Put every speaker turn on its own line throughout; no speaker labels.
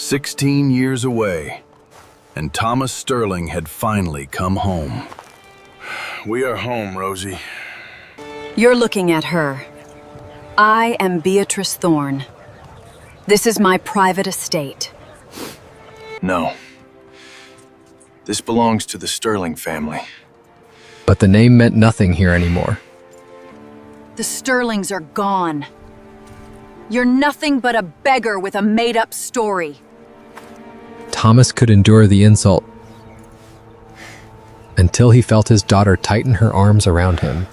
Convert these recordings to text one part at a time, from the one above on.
16 years away, and Thomas Sterling had finally come home. We are home, Rosie.
You're looking at her. I am Beatrice Thorne. This is my private estate.
No. This belongs to the Sterling family.
But the name meant nothing here anymore.
The Sterlings are gone. You're nothing but a beggar with a made-up story.
Thomas could endure the insult until he felt his daughter tighten her arms around him.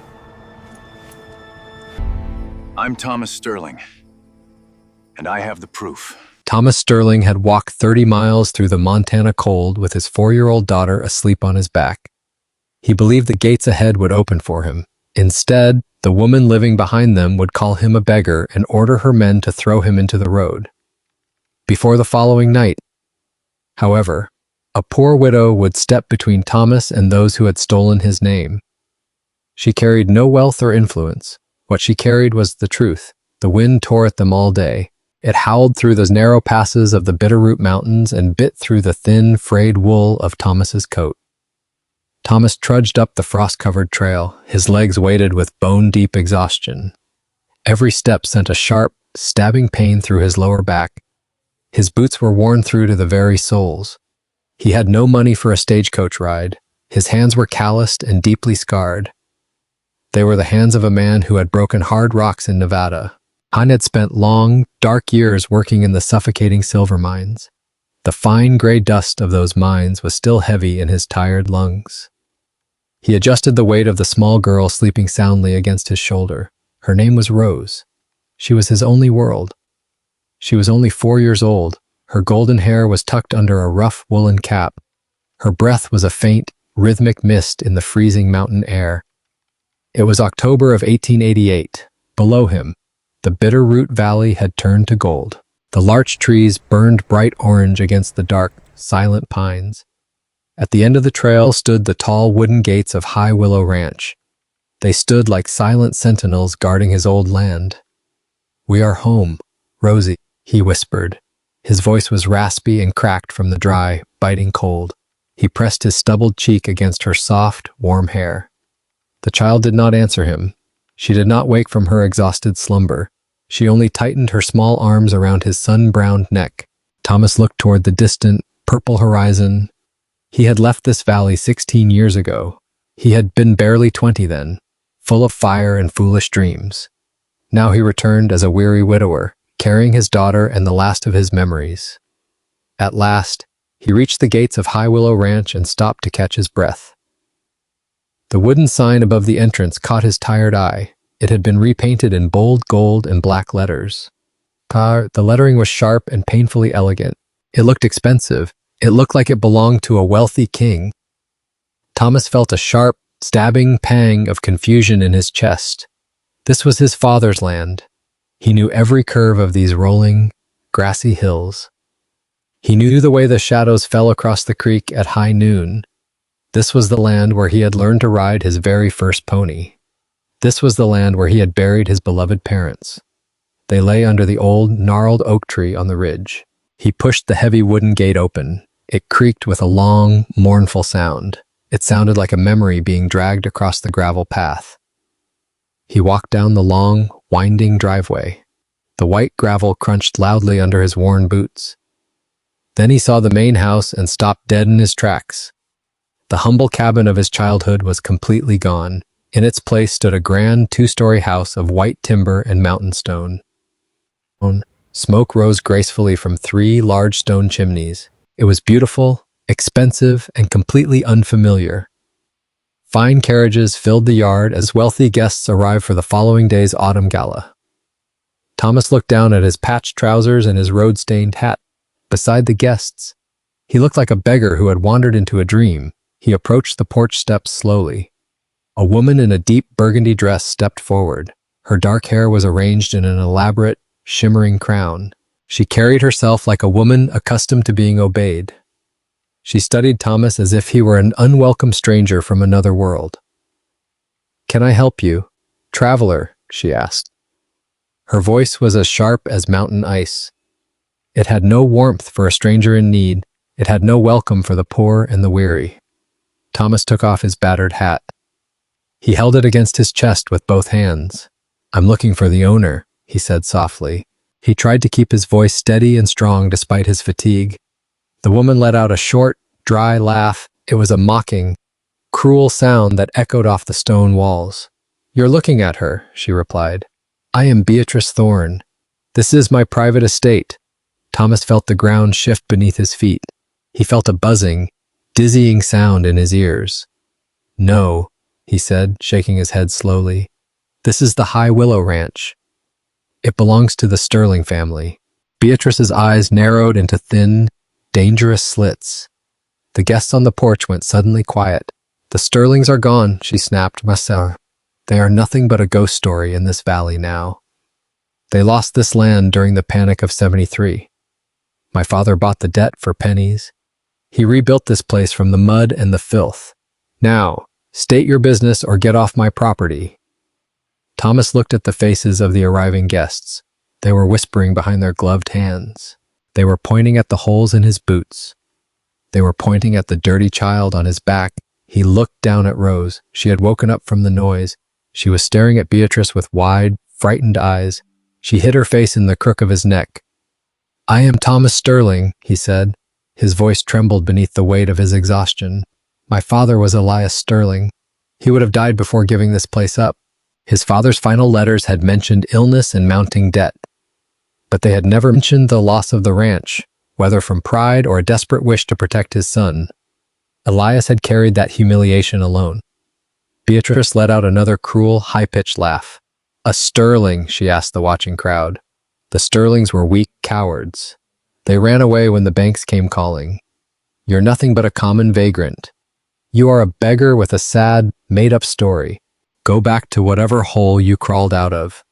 I'm Thomas Sterling, and I have the proof.
Thomas Sterling had walked 30 miles through the Montana cold with his 4-year-old daughter asleep on his back. He believed the gates ahead would open for him. Instead, the woman living behind them would call him a beggar and order her men to throw him into the road. Before the following night, however, a poor widow would step between Thomas and those who had stolen his name. She carried no wealth or influence. What she carried was the truth. The wind tore at them all day. It howled through those narrow passes of the Bitterroot Mountains and bit through the thin, frayed wool of Thomas's coat. Thomas trudged up the frost-covered trail, his legs weighted with bone-deep exhaustion. Every step sent a sharp, stabbing pain through his lower back. His boots were worn through to the very soles. He had no money for a stagecoach ride. His hands were calloused and deeply scarred. They were the hands of a man who had broken hard rocks in Nevada. Han had spent long, dark years working in the suffocating silver mines. The fine gray dust of those mines was still heavy in his tired lungs. He adjusted the weight of the small girl sleeping soundly against his shoulder. Her name was Rose. She was his only world. She was only 4 years old. Her golden hair was tucked under a rough woolen cap. Her breath was a faint, rhythmic mist in the freezing mountain air. It was October of 1888. Below him, the Bitterroot Valley had turned to gold. The larch trees burned bright orange against the dark, silent pines. At the end of the trail stood the tall wooden gates of High Willow Ranch. They stood like silent sentinels guarding his old land. "We are home, Rosie," he whispered. His voice was raspy and cracked from the dry, biting cold. He pressed his stubbled cheek against her soft, warm hair. The child did not answer him. She did not wake from her exhausted slumber. She only tightened her small arms around his sun-browned neck. Thomas looked toward the distant, purple horizon. He had left this valley 16 years ago. He had been barely 20 then, full of fire and foolish dreams. Now he returned as a weary widower, carrying his daughter and the last of his memories. At last, he reached the gates of High Willow Ranch and stopped to catch his breath. The wooden sign above the entrance caught his tired eye. It had been repainted in bold gold and black letters. The lettering was sharp and painfully elegant. It looked expensive. It looked like it belonged to a wealthy king. Thomas felt a sharp, stabbing pang of confusion in his chest. This was his father's land. He knew every curve of these rolling, grassy hills. He knew the way the shadows fell across the creek at high noon. This was the land where he had learned to ride his very first pony. This was the land where he had buried his beloved parents. They lay under the old, gnarled oak tree on the ridge. He pushed the heavy wooden gate open. It creaked with a long, mournful sound. It sounded like a memory being dragged across the gravel path. He walked down the long, winding driveway. The white gravel crunched loudly under his worn boots. Then he saw the main house and stopped dead in his tracks. The humble cabin of his childhood was completely gone. In its place stood a grand 2-story house of white timber and mountain stone. Smoke rose gracefully from 3 large stone chimneys. It was beautiful, expensive, and completely unfamiliar. Fine carriages filled the yard as wealthy guests arrived for the following day's autumn gala. Thomas looked down at his patched trousers and his road-stained hat. Beside the guests, he looked like a beggar who had wandered into a dream. He approached the porch steps slowly. A woman in a deep burgundy dress stepped forward. Her dark hair was arranged in an elaborate, shimmering crown. She carried herself like a woman accustomed to being obeyed. She studied Thomas as if he were an unwelcome stranger from another world. "Can I help you, traveler?" she asked. Her voice was as sharp as mountain ice. It had no warmth for a stranger in need. It had no welcome for the poor and the weary. Thomas took off his battered hat. He held it against his chest with both hands. "I'm looking for the owner," he said softly. He tried to keep his voice steady and strong despite his fatigue. The woman let out a short, dry laugh. It was a mocking, cruel sound that echoed off the stone walls. "You're looking at her," she replied. "I am Beatrice Thorne. This is my private estate." Thomas felt the ground shift beneath his feet. He felt a buzzing, dizzying sound in his ears. "No," he said, shaking his head slowly. "This is the High Willow Ranch. It belongs to the Sterling family." Beatrice's eyes narrowed into thin, dangerous slits. The guests on the porch went suddenly quiet. "The Sterlings are gone," she snapped, "Marcel. They are nothing but a ghost story in this valley now. They lost this land during the Panic of '73. My father bought the debt for pennies. He rebuilt this place from the mud and the filth. Now, state your business or get off my property." Thomas looked at the faces of the arriving guests. They were whispering behind their gloved hands. They were pointing at the holes in his boots. They were pointing at the dirty child on his back. He looked down at Rose. She had woken up from the noise. She was staring at Beatrice with wide, frightened eyes. She hid her face in the crook of his neck. "I am Thomas Sterling," he said. His voice trembled beneath the weight of his exhaustion. "My father was Elias Sterling. He would have died before giving this place up. His father's final letters had mentioned illness and mounting debt, but they had never mentioned the loss of the ranch, whether from pride or a desperate wish to protect his son. Elias had carried that humiliation alone." Beatrice let out another cruel, high-pitched laugh. "A Sterling?" she asked the watching crowd. "The Sterlings were weak cowards. They ran away when the banks came calling. You're nothing but a common vagrant. You are a beggar with a sad, made-up story. Go back to whatever hole you crawled out of."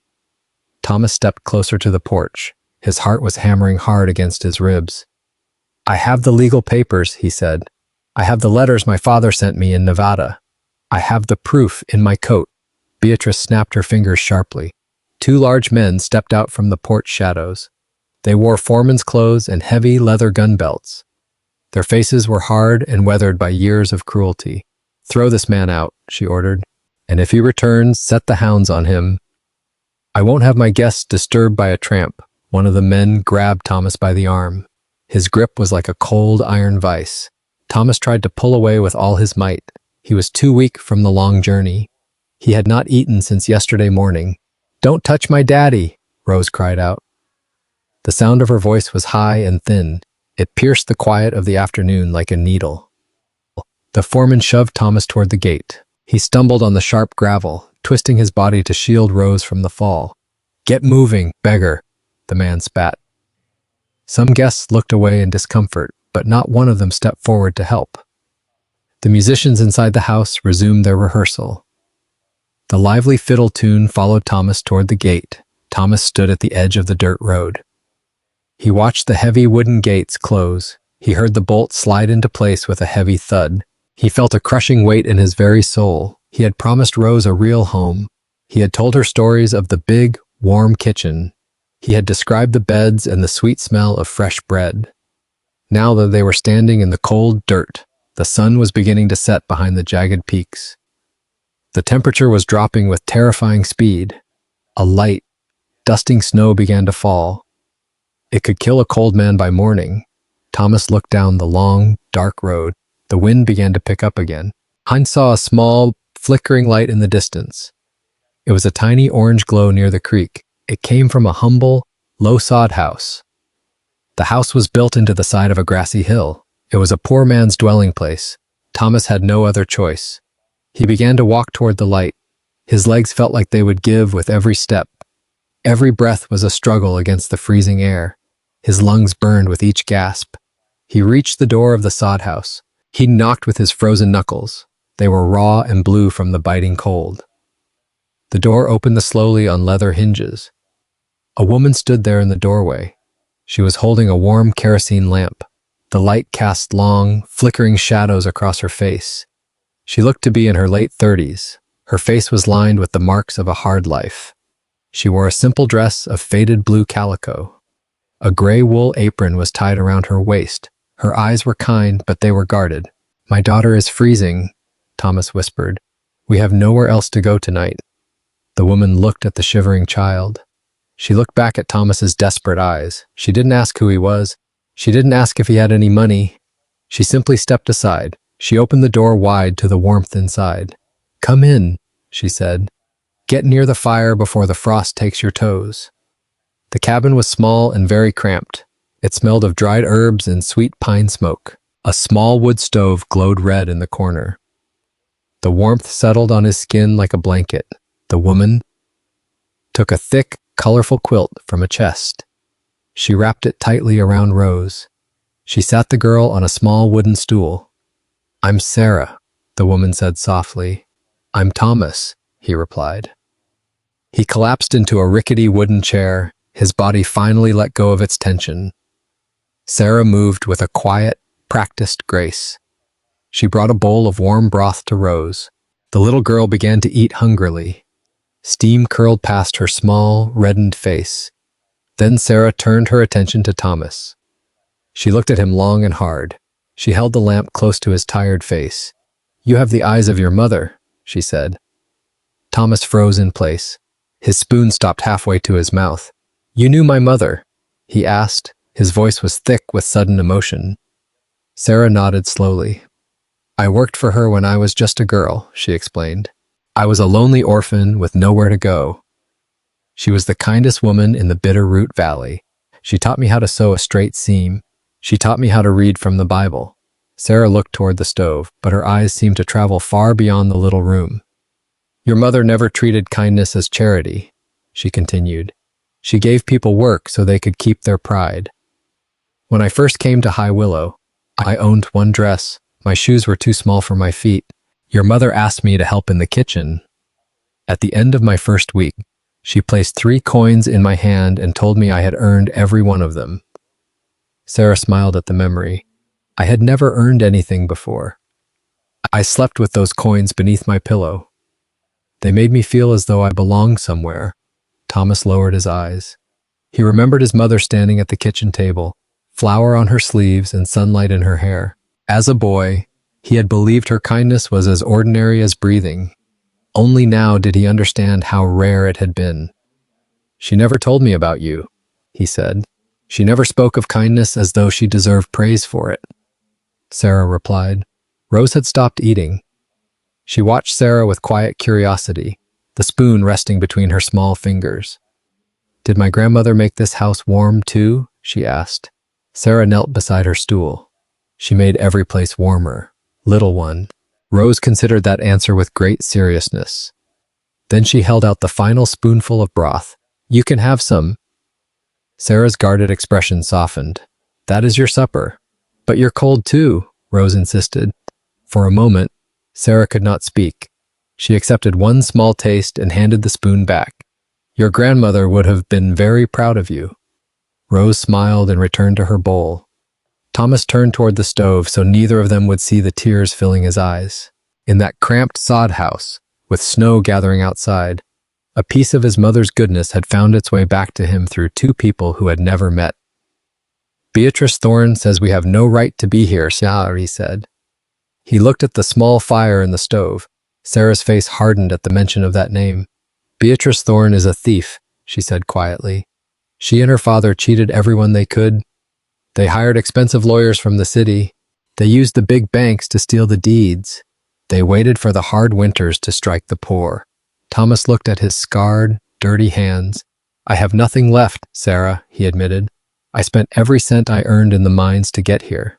Thomas stepped closer to the porch. His heart was hammering hard against his ribs. "I have the legal papers," he said. "I have the letters my father sent me in Nevada. I have the proof in my coat." Beatrice snapped her fingers sharply. Two large men stepped out from the porch shadows. They wore foreman's clothes and heavy leather gun belts. Their faces were hard and weathered by years of cruelty. "Throw this man out," she ordered. "And if he returns, set the hounds on him." "I won't have my guests disturbed by a tramp." One of the men grabbed Thomas by the arm. His grip was like a cold iron vice. Thomas tried to pull away with all his might. He was too weak from the long journey. He had not eaten since yesterday morning. "Don't touch my daddy," Rose cried out. The sound of her voice was high and thin. It pierced the quiet of the afternoon like a needle. The foreman shoved Thomas toward the gate. He stumbled on the sharp gravel, twisting his body to shield Rose from the fall. "Get moving, beggar," the man spat. Some guests looked away in discomfort, but not one of them stepped forward to help. The musicians inside the house resumed their rehearsal. The lively fiddle tune followed Thomas toward the gate. Thomas stood at the edge of the dirt road. He watched the heavy wooden gates close. He heard the bolt slide into place with a heavy thud. He felt a crushing weight in his very soul. He had promised Rose a real home. He had told her stories of the big, warm kitchen. He had described the beds and the sweet smell of fresh bread. Now that they were standing in the cold dirt, the sun was beginning to set behind the jagged peaks. The temperature was dropping with terrifying speed. A light, dusting snow began to fall. It could kill a cold man by morning. Thomas looked down the long, dark road. The wind began to pick up again. Heinz saw a small, flickering light in the distance. It was a tiny orange glow near the creek. It came from a humble, low-sod house. The house was built into the side of a grassy hill. It was a poor man's dwelling place. Thomas had no other choice. He began to walk toward the light. His legs felt like they would give with every step. Every breath was a struggle against the freezing air. His lungs burned with each gasp. He reached the door of the sod house. He knocked with his frozen knuckles. They were raw and blue from the biting cold. The door opened slowly on leather hinges. A woman stood there in the doorway. She was holding a warm kerosene lamp. The light cast long, flickering shadows across her face. She looked to be in her late 30s. Her face was lined with the marks of a hard life. She wore a simple dress of faded blue calico. A gray wool apron was tied around her waist. Her eyes were kind, but they were guarded. "My daughter is freezing," Thomas whispered. "We have nowhere else to go tonight." The woman looked at the shivering child. She looked back at Thomas's desperate eyes. She didn't ask who he was. She didn't ask if he had any money. She simply stepped aside. She opened the door wide to the warmth inside. "Come in," she said. "Get near the fire before the frost takes your toes." The cabin was small and very cramped. It smelled of dried herbs and sweet pine smoke. A small wood stove glowed red in the corner. The warmth settled on his skin like a blanket. The woman took a thick, colorful quilt from a chest. She wrapped it tightly around Rose. She sat the girl on a small wooden stool. "I'm Sarah," the woman said softly. "I'm Thomas," he replied. He collapsed into a rickety wooden chair. His body finally let go of its tension. Sarah moved with a quiet, practiced grace. She brought a bowl of warm broth to Rose. The little girl began to eat hungrily. Steam curled past her small, reddened face. Then Sarah turned her attention to Thomas. She looked at him long and hard. She held the lamp close to his tired face. "You have the eyes of your mother," she said. Thomas froze in place. His spoon stopped halfway to his mouth. "You knew my mother?" he asked. His voice was thick with sudden emotion. Sarah nodded slowly. "I worked for her when I was just a girl," she explained. "I was a lonely orphan with nowhere to go. She was the kindest woman in the Bitterroot Valley. She taught me how to sew a straight seam. She taught me how to read from the Bible." Sarah looked toward the stove, but her eyes seemed to travel far beyond the little room. "Your mother never treated kindness as charity," she continued. "She gave people work so they could keep their pride. When I first came to High Willow, I owned one dress. My shoes were too small for my feet. Your mother asked me to help in the kitchen. At the end of my first week, she placed 3 coins in my hand and told me I had earned every one of them." Sarah smiled at the memory. "I had never earned anything before. I slept with those coins beneath my pillow. They made me feel as though I belonged somewhere." Thomas lowered his eyes. He remembered his mother standing at the kitchen table, flour on her sleeves and sunlight in her hair. As a boy, he had believed her kindness was as ordinary as breathing. Only now did he understand how rare it had been. "She never told me about you," he said. "She never spoke of kindness as though she deserved praise for it." Sarah replied. Rose had stopped eating. She watched Sarah with quiet curiosity, the spoon resting between her small fingers. "Did my grandmother make this house warm too?" she asked. Sarah knelt beside her stool. "She made every place warmer, little one." Rose considered that answer with great seriousness. Then she held out the final spoonful of broth. "You can have some." Sarah's guarded expression softened. "That is your supper." "But you're cold too," Rose insisted. For a moment, Sarah could not speak. She accepted one small taste and handed the spoon back. "Your grandmother would have been very proud of you." Rose smiled and returned to her bowl. Thomas turned toward the stove so neither of them would see the tears filling his eyes. In that cramped sod house, with snow gathering outside, a piece of his mother's goodness had found its way back to him through 2 people who had never met. "Beatrice Thorne says we have no right to be here," he said. He looked at the small fire in the stove. Sarah's face hardened at the mention of that name. "Beatrice Thorne is a thief," she said quietly. "She and her father cheated everyone they could. They hired expensive lawyers from the city. They used the big banks to steal the deeds. They waited for the hard winters to strike the poor." Thomas looked at his scarred, dirty hands. "I have nothing left, Sarah," he admitted. "I spent every cent I earned in the mines to get here.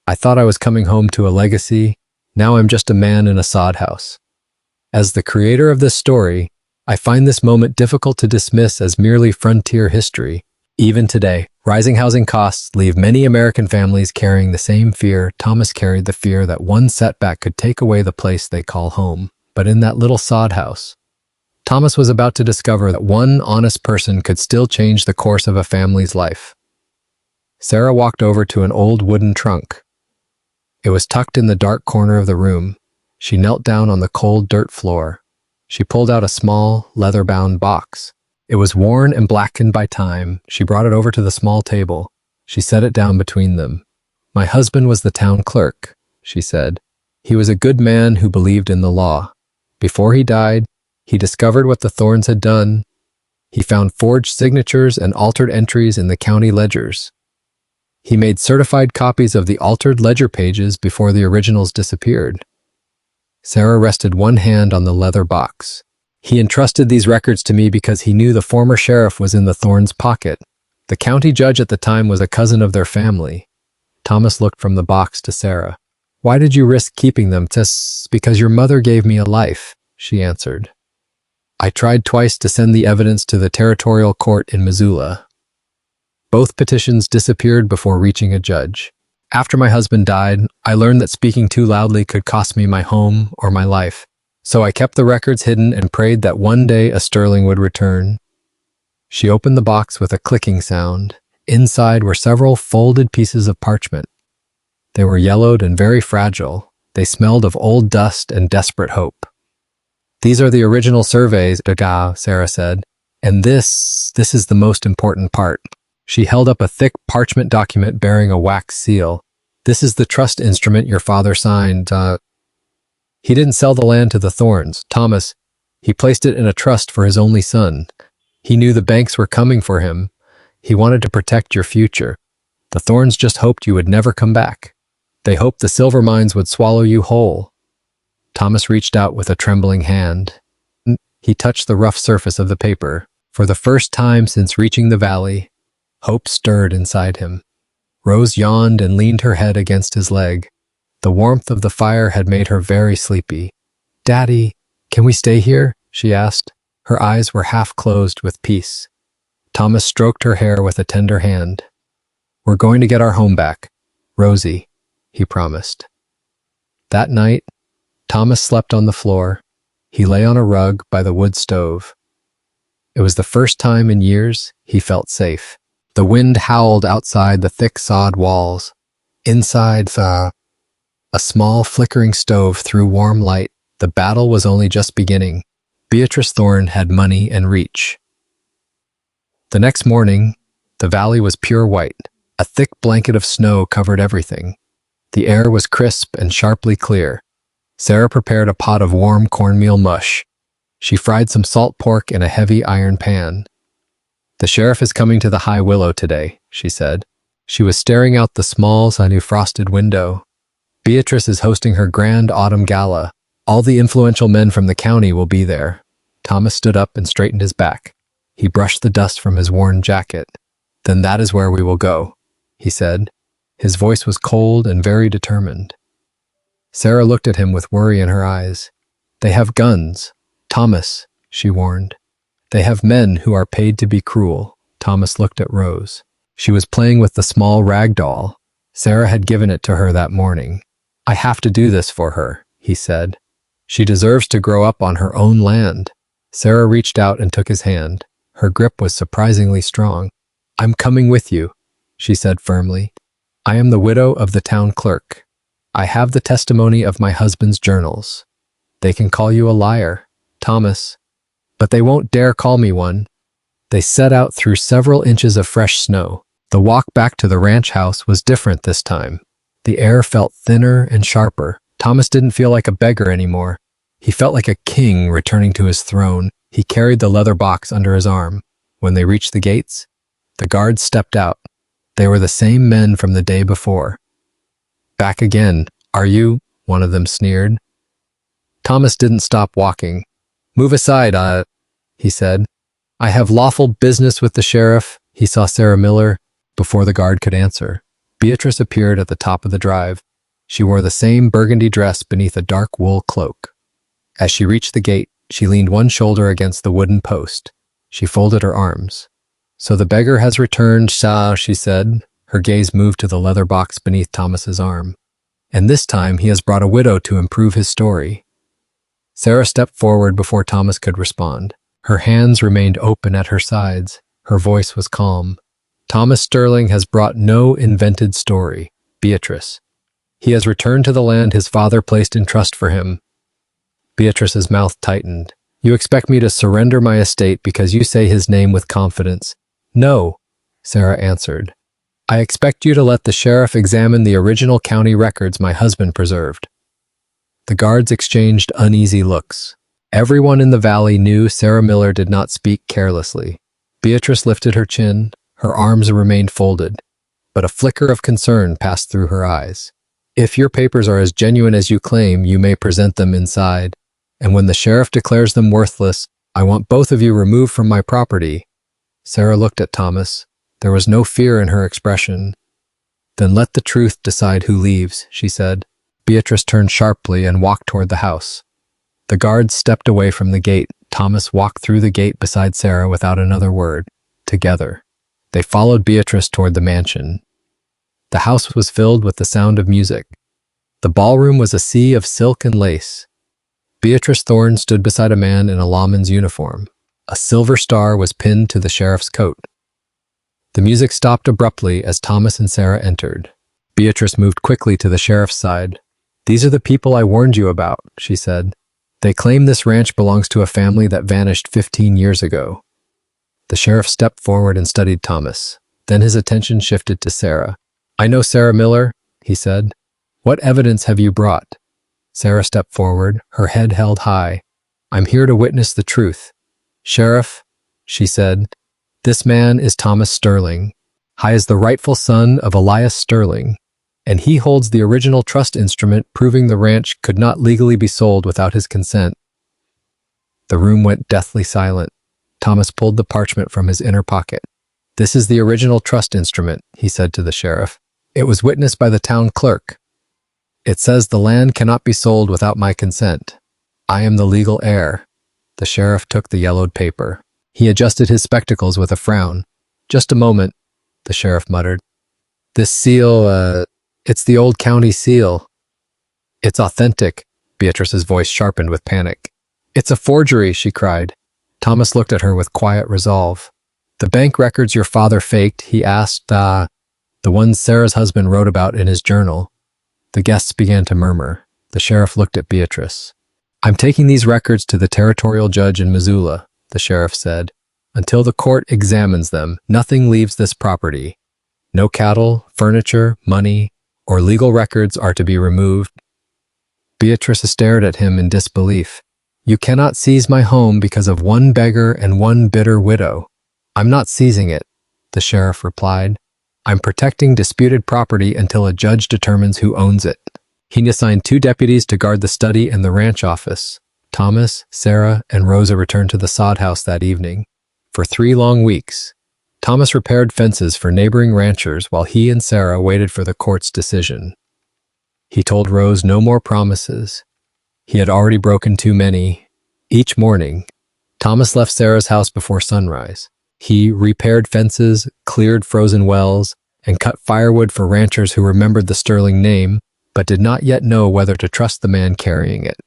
I thought I was coming home to a legacy. Now I'm just a man in a sod house." As the creator of this story, I find this moment difficult to dismiss as merely frontier history. Even today, rising housing costs leave many American families carrying the same fear. Thomas carried the fear that one setback could take away the place they call home. But in that little sod house, Thomas was about to discover that one honest person could still change the course of a family's life. Sarah walked over to an old wooden trunk. It was tucked in the dark corner of the room. She knelt down on the cold dirt floor. She pulled out a small, leather-bound box. It was worn and blackened by time. She brought it over to the small table. She set it down between them. My husband was the town clerk, she said. He was a good man who believed in the law. Before he died, he discovered what the Thorns had done. He found forged signatures and altered entries in the county ledgers. He made certified copies of the altered ledger pages before the originals disappeared. Sarah rested one hand on the leather box. He entrusted these records to me because he knew the former sheriff was in the Thorns' pocket. The county judge at the time was a cousin of their family. Thomas looked from the box to Sarah. Why did you risk keeping them? Because your mother gave me a life, she answered. I tried twice to send the evidence to the territorial court in Missoula. Both petitions disappeared before reaching a judge. After my husband died, I learned that speaking too loudly could cost me my home or my life. So I kept the records hidden and prayed that one day a Sterling would return. She opened the box with a clicking sound. Inside were several folded pieces of parchment. They were yellowed and very fragile. They smelled of old dust and desperate hope. These are the original surveys, Sarah said. And this is the most important part. She held up a thick parchment document bearing a wax seal. This is the trust instrument your father signed. He didn't sell the land to the Thorns, Thomas. He placed it in a trust for his only son. He knew the banks were coming for him. He wanted to protect your future. The Thorns just hoped you would never come back. They hoped the silver mines would swallow you whole. Thomas reached out with a trembling hand. He touched the rough surface of the paper. For the first time since reaching the valley, hope stirred inside him. Rose yawned and leaned her head against his leg. The warmth of the fire had made her very sleepy. Daddy, can we stay here? She asked. Her eyes were half closed with peace. Thomas stroked her hair with a tender hand. We're going to get our home back, Rosie, he promised. That night, Thomas slept on the floor. He lay on a rug by the wood stove. It was the first time in years he felt safe. The wind howled outside the thick sod walls. Inside a small flickering stove threw warm light. The battle was only just beginning. Beatrice Thorn had money and reach. The next morning, the valley was pure white. A thick blanket of snow covered everything. The air was crisp and sharply clear. Sarah prepared a pot of warm cornmeal mush. She fried some salt pork in a heavy iron pan. The sheriff is coming to the High Willow today, she said. She was staring out the small, sunny-frosted window. Beatrice is hosting her grand autumn gala. All the influential men from the county will be there. Thomas stood up and straightened his back. He brushed the dust from his worn jacket. Then that is where we will go, he said. His voice was cold and very determined. Sarah looked at him with worry in her eyes. They have guns, Thomas, she warned. They have men who are paid to be cruel. Thomas looked at Rose. She was playing with the small rag doll. Sarah had given it to her that morning. I have to do this for her, he said. She deserves to grow up on her own land. Sarah reached out and took his hand. Her grip was surprisingly strong. I'm coming with you, she said firmly. I am the widow of the town clerk. I have the testimony of my husband's journals. They can call you a liar, Thomas, but they won't dare call me one. They set out through several inches of fresh snow. The walk back to the ranch house was different this time. The air felt thinner and sharper. Thomas didn't feel like a beggar anymore. He felt like a king returning to his throne. He carried the leather box under his arm. When they reached the gates, the guards stepped out. They were the same men from the day before. Back again, are you? One of them sneered. Thomas didn't stop walking. Move aside, he said. I have lawful business with the sheriff. He saw Sarah Miller before the guard could answer. Beatrice appeared at the top of the drive. She wore the same burgundy dress beneath a dark wool cloak. As she reached the gate, she leaned one shoulder against the wooden post. She folded her arms. So the beggar has returned, she said. Her gaze moved to the leather box beneath Thomas's arm. And this time he has brought a widow to improve his story. Sarah stepped forward before Thomas could respond. Her hands remained open at her sides. Her voice was calm. Thomas Sterling has brought no invented story, Beatrice. He has returned to the land his father placed in trust for him. Beatrice's mouth tightened. You expect me to surrender my estate because you say his name with confidence? No, Sarah answered. I expect you to let the sheriff examine the original county records my husband preserved. The guards exchanged uneasy looks. Everyone in the valley knew Sarah Miller did not speak carelessly. Beatrice lifted her chin, her arms remained folded, but a flicker of concern passed through her eyes. If your papers are as genuine as you claim, you may present them inside, and when the sheriff declares them worthless, I want both of you removed from my property. Sarah looked at Thomas. There was no fear in her expression. Then let the truth decide who leaves, she said. Beatrice turned sharply and walked toward the house. The guards stepped away from the gate. Thomas walked through the gate beside Sarah without another word. Together, they followed Beatrice toward the mansion. The house was filled with the sound of music. The ballroom was a sea of silk and lace. Beatrice Thorne stood beside a man in a lawman's uniform. A silver star was pinned to the sheriff's coat. The music stopped abruptly as Thomas and Sarah entered. Beatrice moved quickly to the sheriff's side. These are the people I warned you about, she said. They claim this ranch belongs to a family that vanished 15 years ago. The sheriff stepped forward and studied Thomas. Then his attention shifted to Sarah. I know Sarah Miller, he said. What evidence have you brought? Sarah stepped forward, her head held high. I'm here to witness the truth. Sheriff, she said, this man is Thomas Sterling. He is the rightful son of Elias Sterling, and he holds the original trust instrument proving the ranch could not legally be sold without his consent. The room went deathly silent. Thomas pulled the parchment from his inner pocket. This is the original trust instrument, he said to the sheriff. It was witnessed by the town clerk. It says the land cannot be sold without my consent. I am the legal heir. The sheriff took the yellowed paper. He adjusted his spectacles with a frown. Just a moment, the sheriff muttered. This seal, it's the old county seal. It's authentic, Beatrice's voice sharpened with panic. It's a forgery, she cried. Thomas looked at her with quiet resolve. The bank records your father faked, he asked, the ones Sarah's husband wrote about in his journal. The guests began to murmur. The sheriff looked at Beatrice. I'm taking these records to the territorial judge in Missoula, the sheriff said. Until the court examines them, nothing leaves this property. No cattle, furniture, money, or legal records are to be removed. Beatrice stared at him in disbelief. You cannot seize my home because of one beggar and one bitter widow. I'm not seizing it, the sheriff replied. I'm protecting disputed property until a judge determines who owns it. He assigned 2 deputies to guard the study and the ranch office. Thomas, Sarah, and Rosa returned to the sod house that evening. For 3 long weeks, Thomas repaired fences for neighboring ranchers while he and Sarah waited for the court's decision. He told Rose no more promises. He had already broken too many. Each morning, Thomas left Sarah's house before sunrise. He repaired fences, cleared frozen wells, and cut firewood for ranchers who remembered the Sterling name, but did not yet know whether to trust the man carrying it.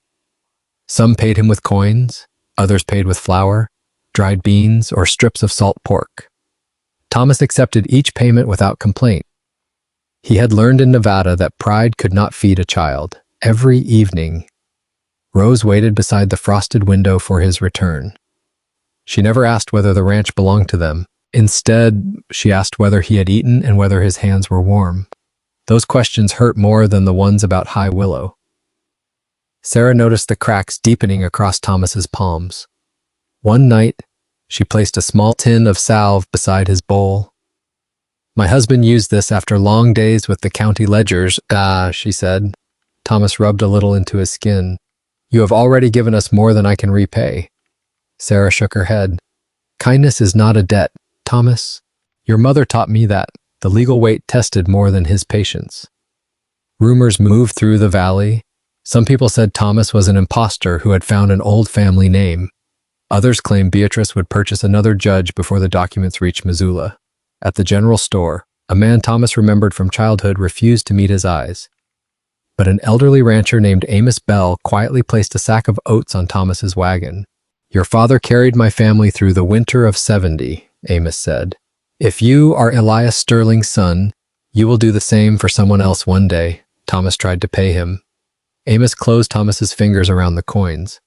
Some paid him with coins, others paid with flour, dried beans, or strips of salt pork. Thomas accepted each payment without complaint. He had learned in Nevada that pride could not feed a child. Every evening, Rose waited beside the frosted window for his return. She never asked whether the ranch belonged to them. Instead, she asked whether he had eaten and whether his hands were warm. Those questions hurt more than the ones about High Willow. Sarah noticed the cracks deepening across Thomas's palms. One night, she placed a small tin of salve beside his bowl. My husband used this after long days with the county ledgers, she said. Thomas rubbed a little into his skin. You have already given us more than I can repay. Sarah shook her head. Kindness is not a debt, Thomas. Your mother taught me that. The legal weight tested more than his patience. Rumors moved through the valley. Some people said Thomas was an impostor who had found an old family name. Others claimed Beatrice would purchase another judge before the documents reached Missoula. At the general store, a man Thomas remembered from childhood refused to meet his eyes. But an elderly rancher named Amos Bell quietly placed a sack of oats on Thomas's wagon. Your father carried my family through the winter of 70, Amos said. If you are Elias Sterling's son, you will do the same for someone else one day. Thomas tried to pay him. Amos closed Thomas's fingers around the coins.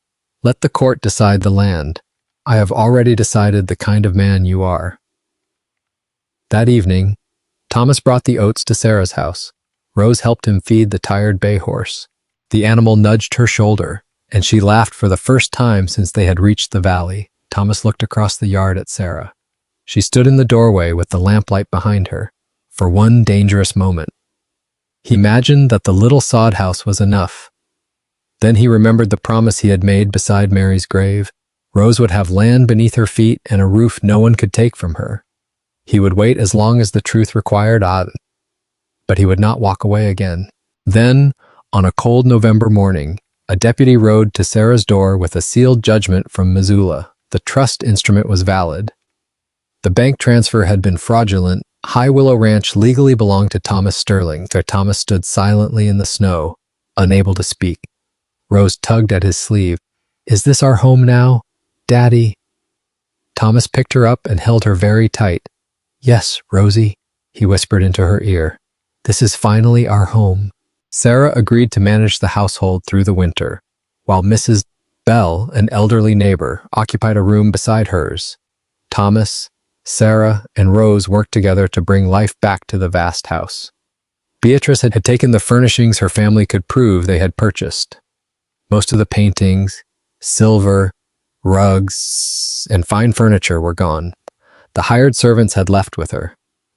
Let the court decide the land. I have already decided the kind of man you are. That evening, Thomas brought the oats to Sarah's house. Rose helped him feed the tired bay horse. The animal nudged her shoulder, and she laughed for the first time since they had reached the valley. Thomas looked across the yard at Sarah. She stood in the doorway with the lamplight behind her, for one dangerous moment. He imagined that the little sod house was enough. Then he remembered the promise he had made beside Mary's grave. Rose would have land beneath her feet and a roof no one could take from her. He would wait as long as the truth required, but he would not walk away again. Then, on a cold November morning, a deputy rode to Sarah's door with a sealed judgment from Missoula. The trust instrument was valid. The bank transfer had been fraudulent. High Willow Ranch legally belonged to Thomas Sterling. Thomas stood silently in the snow, unable to speak. Rose tugged at his sleeve. "Is this our home now, Daddy?" Thomas picked her up and held her very tight. "Yes, Rosie," he whispered into her ear. "This is finally our home." Sarah agreed to manage the household through the winter, while Mrs. Bell, an elderly neighbor, occupied a room beside hers. Thomas, Sarah, and Rose worked together to bring life back to the vast house. Beatrice had taken the furnishings her family could prove they had purchased. Most of the paintings, silver, rugs, and fine furniture were gone. The hired servants had left with her.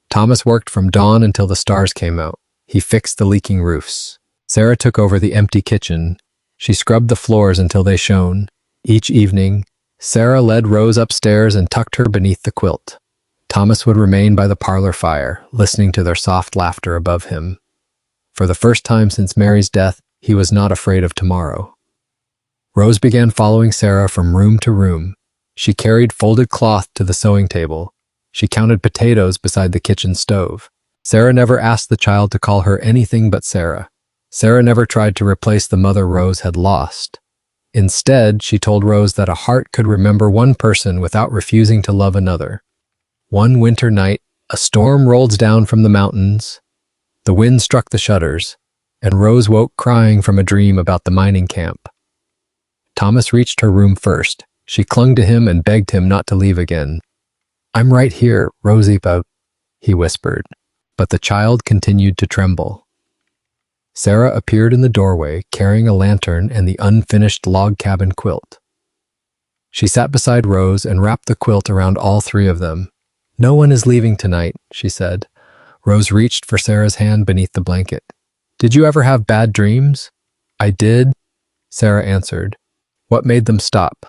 Thomas worked from dawn until the stars came out. He fixed the leaking roofs. Sarah took over the empty kitchen. She scrubbed the floors until they shone. Each evening, Sarah led Rose upstairs and tucked her beneath the quilt. Thomas would remain by the parlor fire, listening to their soft laughter above him. For the first time since Mary's death, he was not afraid of tomorrow. Rose began following Sarah from room to room. She carried folded cloth to the sewing table. She counted potatoes beside the kitchen stove. Sarah never asked the child to call her anything but Sarah. Sarah never tried to replace the mother Rose had lost. Instead, she told Rose that a heart could remember one person without refusing to love another. One winter night, a storm rolled down from the mountains. The wind struck the shutters, and Rose woke crying from a dream about the mining camp. Thomas reached her room first. She clung to him and begged him not to leave again. "I'm right here, Rosie," he whispered. But the child continued to tremble. Sarah appeared in the doorway, carrying a lantern and the unfinished log cabin quilt. She sat beside Rose and wrapped the quilt around all three of them. "No one is leaving tonight," she said. Rose reached for Sarah's hand beneath the blanket. "Did you ever have bad dreams?" "I did," Sarah answered. "What made them stop?"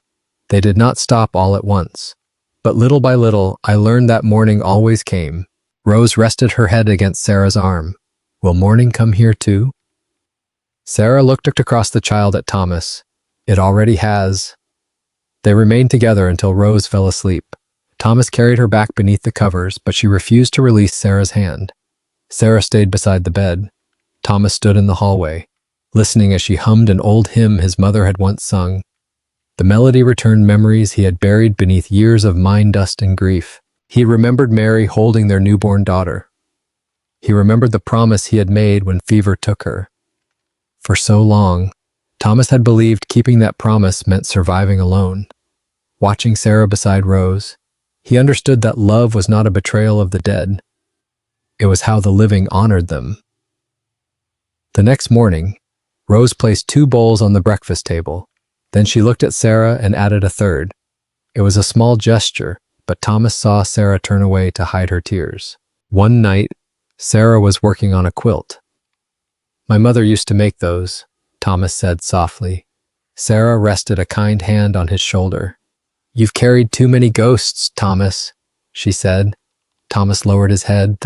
"They did not stop all at once. But little by little, I learned that morning always came." Rose rested her head against Sarah's arm. "Will morning come here too?" Sarah looked across the child at Thomas. "It already has." They remained together until Rose fell asleep. Thomas carried her back beneath the covers, but she refused to release Sarah's hand. Sarah stayed beside the bed. Thomas stood in the hallway, listening as she hummed an old hymn his mother had once sung. The melody returned memories he had buried beneath years of mine dust and grief. He remembered Mary holding their newborn daughter. He remembered the promise he had made when fever took her. For so long, Thomas had believed keeping that promise meant surviving alone. Watching Sarah beside Rose, he understood that love was not a betrayal of the dead. It was how the living honored them. The next morning, Rose placed 2 bowls on the breakfast table. Then she looked at Sarah and added a third. It was a small gesture, but Thomas saw Sarah turn away to hide her tears. One night, Sarah was working on a quilt. "My mother used to make those," Thomas said softly. Sarah rested a kind hand on his shoulder. "You've carried too many ghosts, Thomas," she said. Thomas lowered his head,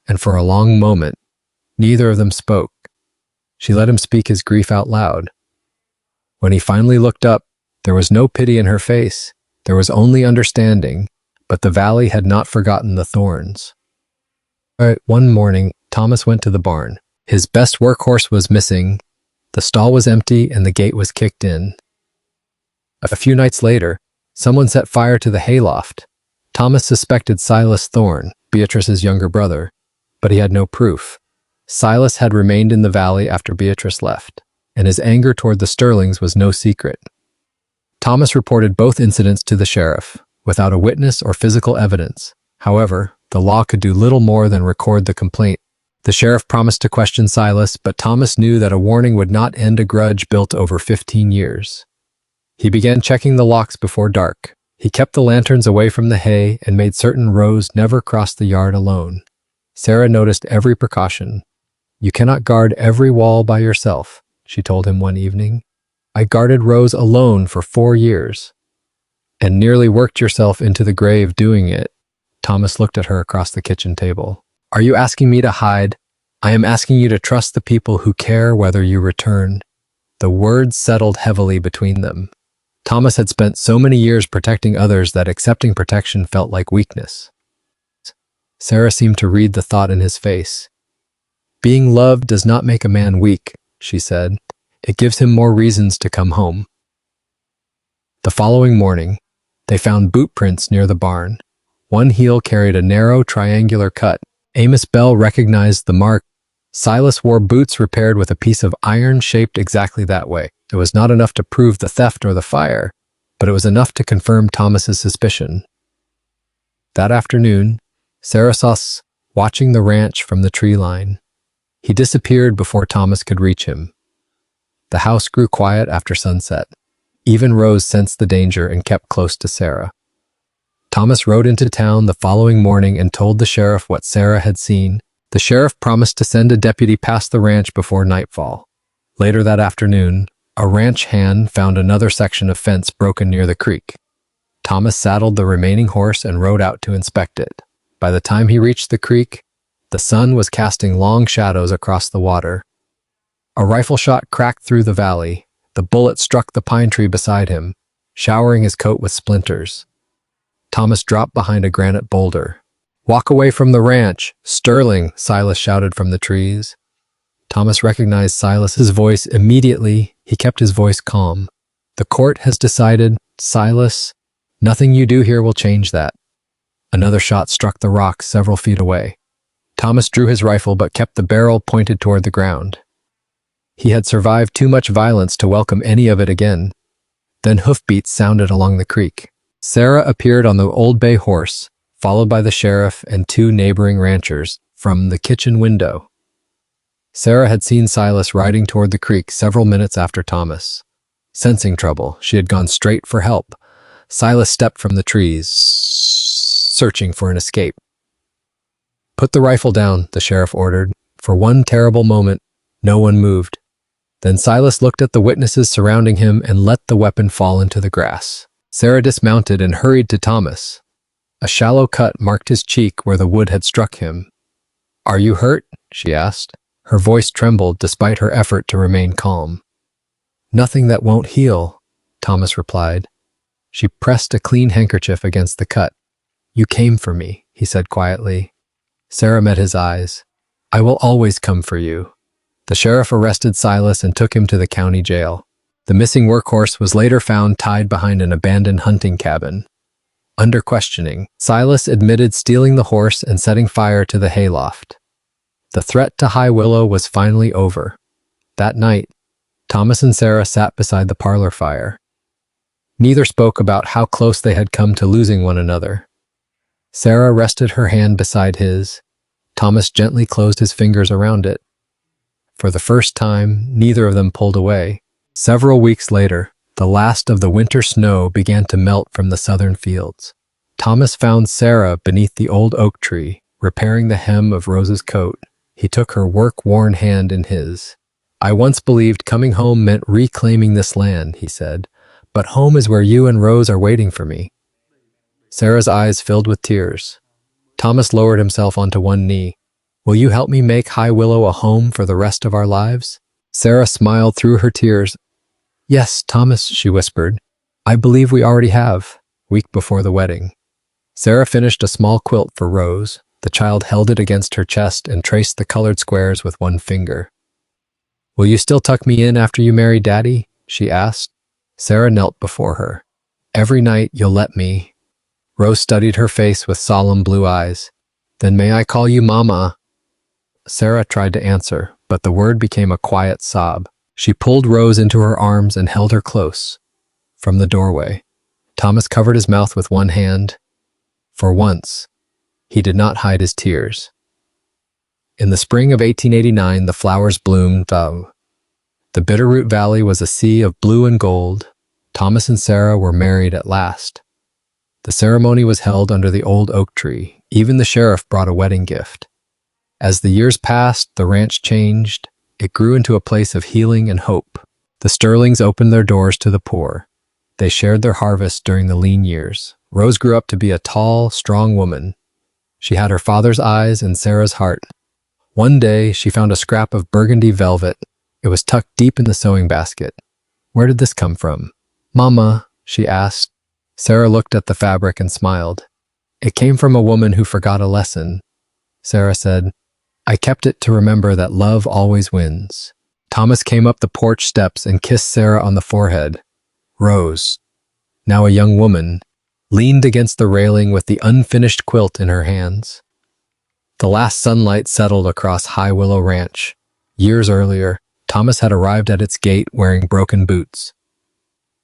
and for a long moment, neither of them spoke. She let him speak his grief out loud. When he finally looked up, there was no pity in her face. There was only understanding, but the valley had not forgotten the thorns. One morning, Thomas went to the barn. His best workhorse was missing. The stall was empty and the gate was kicked in. A few nights later, someone set fire to the hayloft. Thomas suspected Silas Thorne, Beatrice's younger brother, but he had no proof. Silas had remained in the valley after Beatrice left, and his anger toward the Sterlings was no secret. Thomas reported both incidents to the sheriff, without a witness or physical evidence. However, the law could do little more than record the complaint. The sheriff promised to question Silas, but Thomas knew that a warning would not end a grudge built over 15 years. He began checking the locks before dark. He kept the lanterns away from the hay and made certain Rose never crossed the yard alone. Sarah noticed every precaution. "You cannot guard every wall by yourself," she told him one evening. "I guarded Rose alone for 4 years." "And nearly worked yourself into the grave doing it." Thomas looked at her across the kitchen table. "Are you asking me to hide? I am asking you to trust the people who care whether you return." The words settled heavily between them. Thomas had spent so many years protecting others that accepting protection felt like weakness. Sarah seemed to read the thought in his face. "Being loved does not make a man weak," she said. "It gives him more reasons to come home." The following morning, they found boot prints near the barn. One heel carried a narrow triangular cut. Amos Bell recognized the mark. Silas wore boots repaired with a piece of iron shaped exactly that way. It was not enough to prove the theft or the fire, but it was enough to confirm Thomas's suspicion. That afternoon, Sarah saw Silas watching the ranch from the tree line. He disappeared before Thomas could reach him. The house grew quiet after sunset. Even Rose sensed the danger and kept close to Sarah. Thomas rode into town the following morning and told the sheriff what Sarah had seen. The sheriff promised to send a deputy past the ranch before nightfall. Later that afternoon, a ranch hand found another section of fence broken near the creek. Thomas saddled the remaining horse and rode out to inspect it. By the time he reached the creek, the sun was casting long shadows across the water. A rifle shot cracked through the valley. The bullet struck the pine tree beside him, showering his coat with splinters. Thomas dropped behind a granite boulder. "Walk away from the ranch, Sterling," Silas shouted from the trees. Thomas recognized Silas's voice immediately. He kept his voice calm. "The court has decided, Silas. Nothing you do here will change that." Another shot struck the rock several feet away. Thomas drew his rifle but kept the barrel pointed toward the ground. He had survived too much violence to welcome any of it again. Then hoofbeats sounded along the creek. Sarah appeared on the old bay horse, followed by the sheriff and 2 neighboring ranchers, from the kitchen window. Sarah had seen Silas riding toward the creek several minutes after Thomas. Sensing trouble, she had gone straight for help. Silas stepped from the trees, searching for an escape. "Put the rifle down," the sheriff ordered. For one terrible moment, no one moved. Then Silas looked at the witnesses surrounding him and let the weapon fall into the grass. Sarah dismounted and hurried to Thomas. A shallow cut marked his cheek where the wood had struck him. "Are you hurt?" she asked. Her voice trembled despite her effort to remain calm. "Nothing that won't heal," Thomas replied. She pressed a clean handkerchief against the cut. "You came for me," he said quietly. Sarah met his eyes. "I will always come for you." The sheriff arrested Silas and took him to the county jail. The missing workhorse was later found tied behind an abandoned hunting cabin. Under questioning, Silas admitted stealing the horse and setting fire to the hayloft. The threat to High Willow was finally over. That night, Thomas and Sarah sat beside the parlor fire. Neither spoke about how close they had come to losing one another. Sarah rested her hand beside his. Thomas gently closed his fingers around it. For the first time, neither of them pulled away. Several weeks later, the last of the winter snow began to melt from the southern fields. Thomas found Sarah beneath the old oak tree, repairing the hem of Rose's coat. He took her work-worn hand in his. "I once believed coming home meant reclaiming this land," he said, "but home is where you and Rose are waiting for me." Sarah's eyes filled with tears. Thomas lowered himself onto one knee. "Will you help me make High Willow a home for the rest of our lives?" Sarah smiled through her tears. "Yes, Thomas," she whispered. "I believe we already have," week before the wedding. Sarah finished a small quilt for Rose. The child held it against her chest and traced the colored squares with one finger. "Will you still tuck me in after you marry Daddy?" she asked. Sarah knelt before her. "Every night you'll let me." Rose studied her face with solemn blue eyes. "Then may I call you Mama?" Sarah tried to answer, but the word became a quiet sob. She pulled Rose into her arms and held her close. from the doorway. Thomas covered his mouth with one hand. For once, he did not hide his tears. In the spring of 1889, the flowers bloomed. The Bitterroot Valley was a sea of blue and gold. Thomas and Sarah were married at last. The ceremony was held under the old oak tree. Even the sheriff brought a wedding gift. As the years passed, the ranch changed. It grew into a place of healing and hope. The Sterlings opened their doors to the poor. They shared their harvest during the lean years. Rose grew up to be a tall, strong woman. She had her father's eyes and Sarah's heart. One day, she found a scrap of burgundy velvet. It was tucked deep in the sewing basket. Where did this come from? Mama, she asked. Sarah looked at the fabric and smiled. It came from a woman who forgot a lesson. Sarah said, I kept it to remember that love always wins. Thomas came up the porch steps and kissed Sarah on the forehead. Rose, now a young woman, leaned against the railing with the unfinished quilt in her hands. The last sunlight settled across High Willow Ranch. Years earlier, Thomas had arrived at its gate wearing broken boots.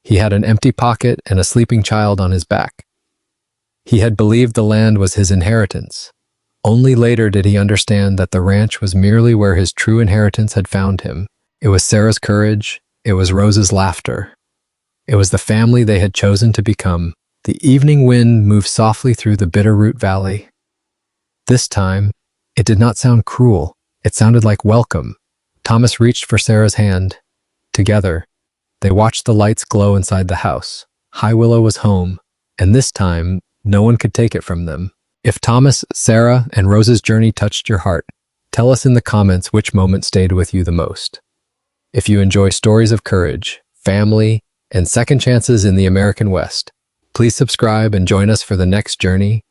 He had an empty pocket and a sleeping child on his back. He had believed the land was his inheritance. Only later did he understand that the ranch was merely where his true inheritance had found him. It was Sarah's courage. It was Rose's laughter. It was the family they had chosen to become. The evening wind moved softly through the Bitterroot Valley. This time, it did not sound cruel. It sounded like welcome. Thomas reached for Sarah's hand. Together, they watched the lights glow inside the house. High Willow was home, and this time, no one could take it from them. If Thomas, Sarah, and Rose's journey touched your heart, tell us in the comments which moment stayed with you the most. If you enjoy stories of courage, family, and second chances in the American West, please subscribe and join us for the next journey.